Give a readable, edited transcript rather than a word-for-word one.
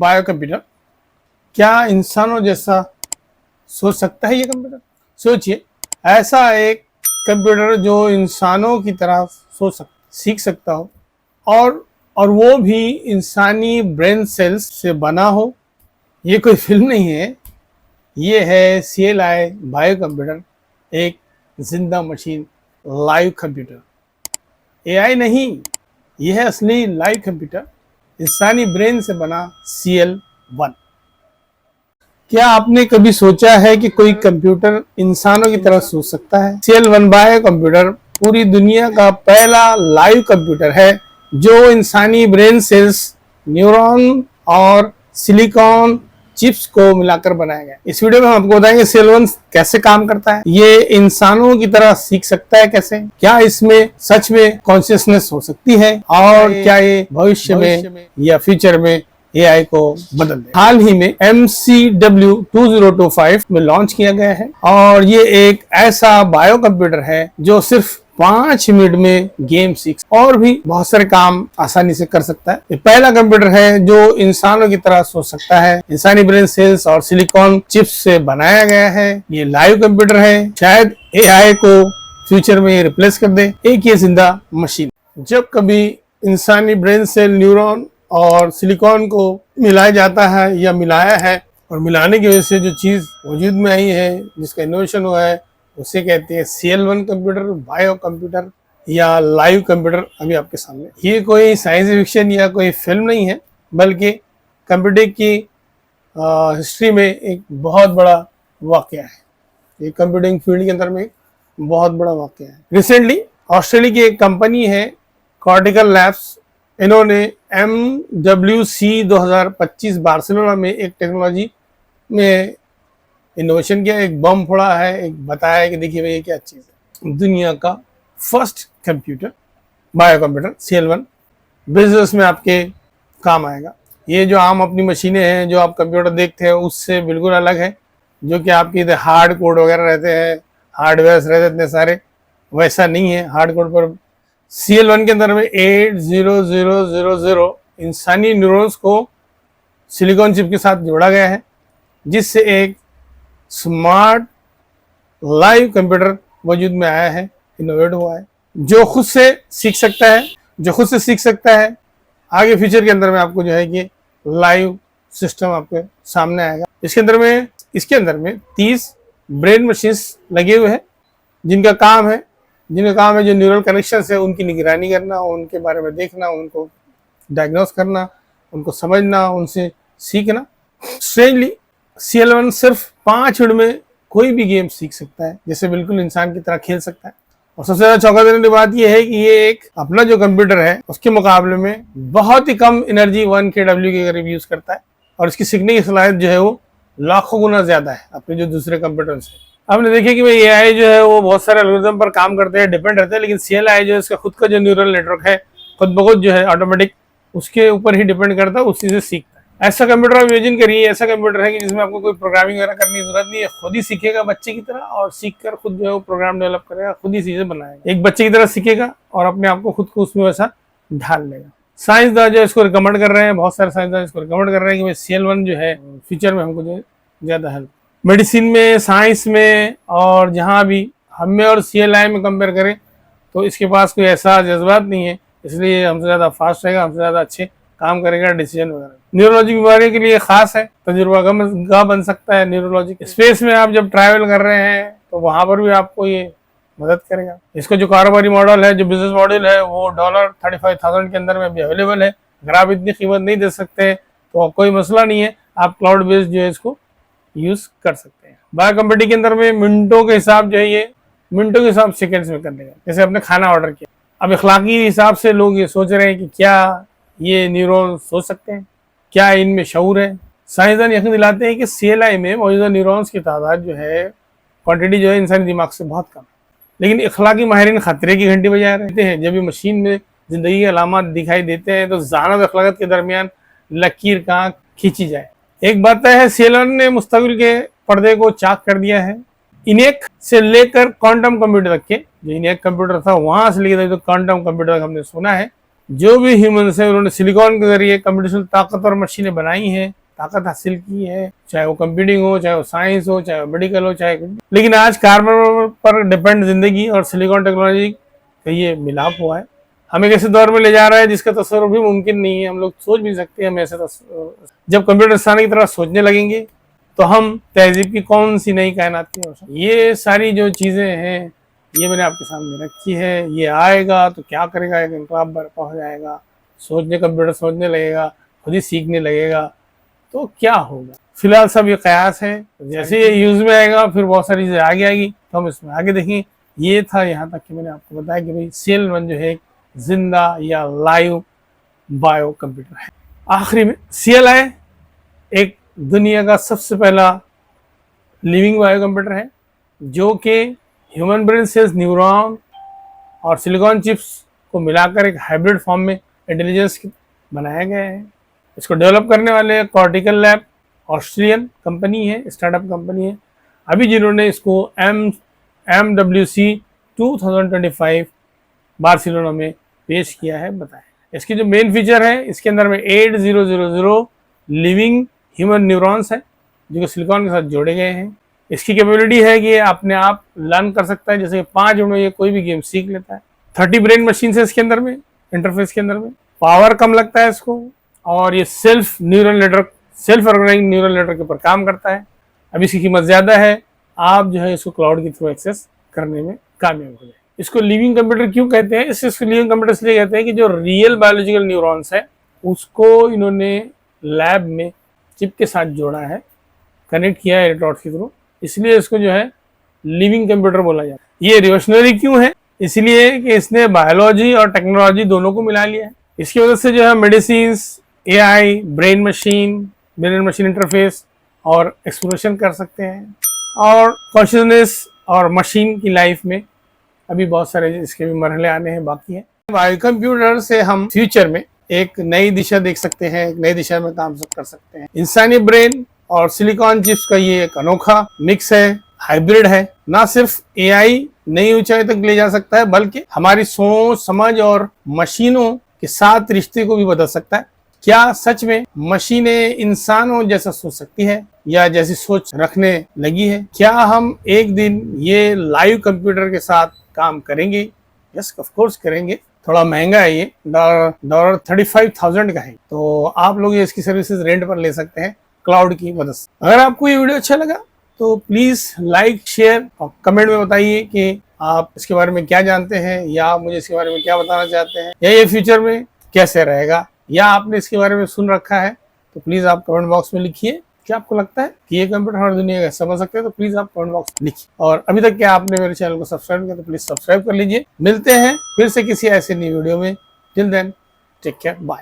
Bio computer. क्या इंसानों जैसा सोच सकता है ये कंप्यूटर? सोचिए, ऐसा एक कंप्यूटर जो इंसानों की तरह सीख सकता हो और वो भी इंसानी ब्रेन सेल्स से बना हो। ये कोई फिल्म नहीं है, ये है CLI बायो कंप्यूटर, एक जिंदा मशीन, लाइव कंप्यूटर। AI नहीं, यह है असली लाइव कंप्यूटर, इंसानी ब्रेन से बना CL1। क्या आपने कभी सोचा है कि कोई कंप्यूटर इंसानों की तरह सोच सकता है? CL1 बायो कंप्यूटर पूरी दुनिया का पहला लाइव कंप्यूटर है जो इंसानी ब्रेन सेल्स, न्यूरॉन और सिलिकॉन चिप्स को मिलाकर बनाया गया। इस वीडियो में हम आपको बताएंगे CL1 कैसे काम करता है, ये इंसानों की तरह सीख सकता है कैसे, क्या इसमें सच में कॉन्शियसनेस हो सकती है और क्या ये भविष्य में या फ्यूचर में AI को बदल दे। हाल ही में MCW 2025 में लॉन्च किया गया है और ये एक ऐसा बायो कंप्यूटर है जो सिर्फ 5 मिनट में गेम सीख और भी बहुत सारे काम आसानी से कर सकता है। ये पहला कंप्यूटर है जो इंसानों की तरह सोच सकता है, इंसानी ब्रेन सेल्स और सिलिकॉन चिप्स से बनाया गया है। ये लाइव कंप्यूटर है, शायद AI को फ्यूचर में ये रिप्लेस कर दे, एक ये जिंदा मशीन। जब कभी इंसानी ब्रेन सेल, न्यूरॉन और सिलिकॉन को मिलाया जाता है या मिलाया है और मिलाने की वजह से जो चीज वजूद में आई है, जिसका इनोवेशन हुआ है, उसे कहते हैं CL1 कंप्यूटर, बायो कंप्यूटर या लाइव कंप्यूटर। अभी आपके सामने ये कोई साइंस फिक्शन या कोई फिल्म नहीं है, बल्कि कंप्यूटर की हिस्ट्री में एक बहुत बड़ा वाकया है। ये कंप्यूटिंग फील्ड के अंदर में एक बहुत बड़ा वाकया है। रिसेंटली ऑस्ट्रेलिया की एक कंपनी है कॉर्टिकल लैब्स, इन्होंने MWC 2025 बार्सिलोना में एक टेक्नोलॉजी में इनोवेशन किया, एक बम फोड़ा है, एक बताया है कि देखिए भाई ये क्या चीज़ है। दुनिया का first computer, bio computer CL1 business में आपके काम आएगा। ये जो आम अपनी मशीनें हैं, जो आप कंप्यूटर देखते हैं, उससे बिल्कुल अलग है। जो कि आपके इधर हार्ड कोड वगैरह रहते हैं, हार्डवेयर रहते इतने सारे, वैसा नहीं है। हार्ड कोड पर CL1 के अंदर में 80000 इंसानी न्यूरॉन्स को सिलिकॉन चिप के साथ जोड़ा गया है, जिससे एक स्मार्ट लाइव कंप्यूटर वजूद में आया है, इनोवेट हुआ है, जो खुद से सीख सकता है। आगे फ्यूचर के अंदर में आपको जो है कि लाइव सिस्टम आपके सामने आएगा। इसके अंदर में 30 ब्रेन मशीन्स लगे हुए हैं, जिनका काम है जो न्यूरल कनेक्शन है उनकी निगरानी करना, उनके बारे में देखना, उनको डायग्नोस करना, उनको समझना, उनसे सीखना। स्ट्रेंजली CL1 सिर्फ 5 मिनट में कोई भी गेम सीख सकता है, जैसे बिल्कुल इंसान की तरह खेल सकता है। और सबसे ज्यादा चौंका देने की बात यह है कि ये एक अपना जो कंप्यूटर है उसके मुकाबले में बहुत ही कम एनर्जी 1 kW के करीब यूज करता है और इसकी सीखने की सलाहियत जो है वो लाखों गुना ज्यादा है अपने जो दूसरे कंप्यूटर से। आपने देखिए कि भाई AI जो है वो बहुत सारे एल्गोरिथम पर काम करते हैं, डिपेंड रहते हैं, लेकिन CLI जो है इसका खुद का जो न्यूरल नेटवर्क है, खुद ब खुद जो है ऑटोमेटिक उसके ऊपर ही डिपेंड करता है, उसी से सीखता है। ऐसा कंप्यूटर आप इमेजिन करिए, ऐसा कंप्यूटर है कि जिसमें आपको कोई प्रोग्रामिंग वगैरह करने की जरूरत नहीं है, खुद ही सीखेगा बच्चे की तरह और सीख कर खुद जो है वो प्रोग्राम डेवलप करेगा, खुद ही चीजें बनाएगा, एक बच्चे की तरह सीखेगा और अपने आप को खुद को उसमें वैसा ढाल लेगा। साइंसदान जो इसको रिकमेंड कर रहे हैं, बहुत सारे साइंसदान इसको रिकमेंड कर रहे हैं कि भाई CL1 जो है फ्यूचर में हमको जो ज्यादा हेल्प मेडिसिन में, साइंस में, और जहाँ भी हमें और CLI में कंपेयर करें तो इसके पास कोई ऐसा जज्बात नहीं है, इसलिए हमसे ज़्यादा फास्ट रहेगा, हमसे ज़्यादा अच्छे काम करेगा डिसीजन वगैरह। न्यूरोलॉजी बीमारी के लिए खास है, तजुर्बा बन सकता है। न्यूरोलॉजी स्पेस में आप जब ट्रैवल कर रहे हैं तो वहाँ पर भी आपको ये मदद करेगा। इसका जो कारोबारी मॉडल है, जो बिजनेस मॉडल है, वो $35,000 के अंदर में भी अवेलेबल है। अगर आप इतनी कीमत नहीं दे सकते तो कोई मसला नहीं है, आप क्लाउड बेस्ड जो है इसको यूज कर सकते हैं। बायो कंप्यूटिंग के अंदर में मिनटों के हिसाब जो है ये मिनटों के हिसाब सेकंड्स में कर देगा। जैसे आपने खाना ऑर्डर किया, अब इखलाकी हिसाब से लोग ये सोच रहे हैं कि क्या ये न्यूरॉन सोच सकते हैं, क्या इनमें शऊर है। साइंसदान यकीन दिलाते हैं कि CLI में मौजूदा न्यूरॉन्स की तादाद जो है, क्वांटिटी जो है इंसानी दिमाग से बहुत कम है, लेकिन इखलाकी माहिरीन खतरे की घंटी बजा रहते हैं। जब भी मशीन में जिंदगी के अलामत दिखाई देते हैं तो ज़ानत और अखलाकत के दरमियान लकीर कहाँ खींची जाए। एक बात तय है, CL1 ने मुस्तकिल के पर्दे को चाक कर दिया है। इनेक से लेकर क्वांटम कंप्यूटर तक के, जो इनेक कंप्यूटर था वहां से लेकर तो क्वांटम कंप्यूटर हमने सुना है, जो भी ह्यूमंस है उन्होंने सिलिकॉन के जरिए कंप्यूटेशनल ताकतवर मशीनें बनाई हैं, ताकत हासिल की है, चाहे वो कंप्यूटिंग हो, चाहे वो साइंस हो, चाहे वो मेडिकल हो, चाहे लेकिन आज कार्बन पर डिपेंड जिंदगी और सिलिकॉन टेक्नोलॉजी का ये मिलाप हुआ है। हमें ऐसे दौर में ले जा रहा है जिसका तस्वर भी मुमकिन नहीं है। हम लोग सोच भी सकते हैं हम ऐसे जब कंप्यूटर इंसान की तरह सोचने लगेंगे तो हम तहजीब की कौन सी नई कायनात की हो सकती। ये सारी जो चीजें हैं ये मैंने आपके सामने रखी है। ये आएगा तो क्या करेगा, एक इनकलाब बर्पा हो जाएगा, कंप्यूटर सोचने लगेगा, खुद ही सीखने लगेगा, तो क्या होगा। फिलहाल सब ये कयास है, जैसे ये यूज में आएगा फिर बहुत सारी चीजें आगे आएगी तो हम इसमें आगे देखेंगे। ये था यहाँ तक कि मैंने आपको बताया कि भाई CL1 जो है एक जिंदा या लाइव बायो कंप्यूटर है। आखिरी में CLI एक दुनिया का सबसे पहला लिविंग बायो कंप्यूटर है जो कि ह्यूमन ब्रेन सेल्स, न्यूरॉन और सिलिकॉन चिप्स को मिलाकर एक हाइब्रिड फॉर्म में इंटेलिजेंस बनाया गया है। इसको डेवलप करने वाले कॉर्टिकल लैब ऑस्ट्रियन कंपनी है, स्टार्टअप कंपनी है, अभी जिन्होंने इसको MWC 2025 बार्सिलोना में पेश किया है, बताया। इसकी जो मेन फीचर है, इसके अंदर में 8000 लिविंग ह्यूमन न्यूरॉन्स है जो कि सिलिकॉन के साथ जोड़े गए हैं। इसकी कैपेबिलिटी है कि ये अपने आप लर्न कर सकता है, जैसे 5 मिनट में ये कोई भी गेम सीख लेता है। 30 ब्रेन मशीन है इसके अंदर में, इंटरफेस के अंदर में। पावर कम लगता है इसको और ये सेल्फ ऑर्गेनाइजिंग न्यूरल नेटवर्क के ऊपर काम करता है। अब इसकी कीमत ज़्यादा है, आप जो है इसको क्लाउड के थ्रू एक्सेस करने में कामयाब हो जाए। इसको लिविंग कंप्यूटर क्यों कहते हैं? इसको लिविंग कंप्यूटर इसलिए कहते हैं कि जो रियल बायोलॉजिकल न्यूरॉन्स है उसको इन्होंने लैब में चिप के साथ जोड़ा है, कनेक्ट किया है इलेक्ट्रोड्स के थ्रू, इसलिए इसको जो है लिविंग कंप्यूटर बोला जाता है। ये रिवोल्यूशनरी क्यों है? इसलिए कि इसने बायोलॉजी और टेक्नोलॉजी दोनों को मिला लिया है। इसकी वजह से जो है medicine, AI, brain machine interface और एक्सप्लोरेशन कर सकते हैं, और कॉन्शियसनेस और मशीन की लाइफ में अभी बहुत सारे इसके भी मरहले आने हैं, बाकी है। बायो कंप्यूटर से हम फ्यूचर में एक नई दिशा देख सकते हैं, एक नई दिशा में काम कर सकते हैं। इंसानी ब्रेन और सिलिकॉन चिप्स का ये एक अनोखा मिक्स है, हाइब्रिड है। ना सिर्फ AI नई ऊंचाई तक ले जा सकता है बल्कि हमारी सोच, समझ और मशीनों के साथ रिश्ते को भी बदल सकता है। क्या सच में मशीनें इंसानों जैसा सोच सकती है या जैसी सोच रखने लगी है? क्या हम एक दिन ये लाइव कंप्यूटर के साथ काम करेंगे? यस, ऑफ कोर्स करेंगे। थोड़ा महंगा है, ये डॉलर 35,000 का है, तो आप लोग इसकी सर्विसेज रेंट पर ले सकते हैं क्लाउड की मदद से। अगर आपको ये वीडियो अच्छा लगा तो प्लीज लाइक, शेयर और कमेंट में बताइए कि आप इसके बारे में क्या जानते हैं, या आप मुझे इसके बारे में क्या बताना चाहते हैं, या ये फ्यूचर में कैसे रहेगा, या आपने इसके बारे में सुन रखा है तो प्लीज आप कमेंट बॉक्स में लिखिए। क्या आपको लगता है कि ये कंप्यूटर हर दुनिया का समझ सकते हैं? तो प्लीज आप कमेंट बॉक्स में लिखिए। और अभी तक क्या आपने मेरे चैनल को सब्सक्राइब किया तो प्लीज सब्सक्राइब कर लीजिए। मिलते हैं फिर से किसी ऐसे नई वीडियो में। Till then, take care, bye.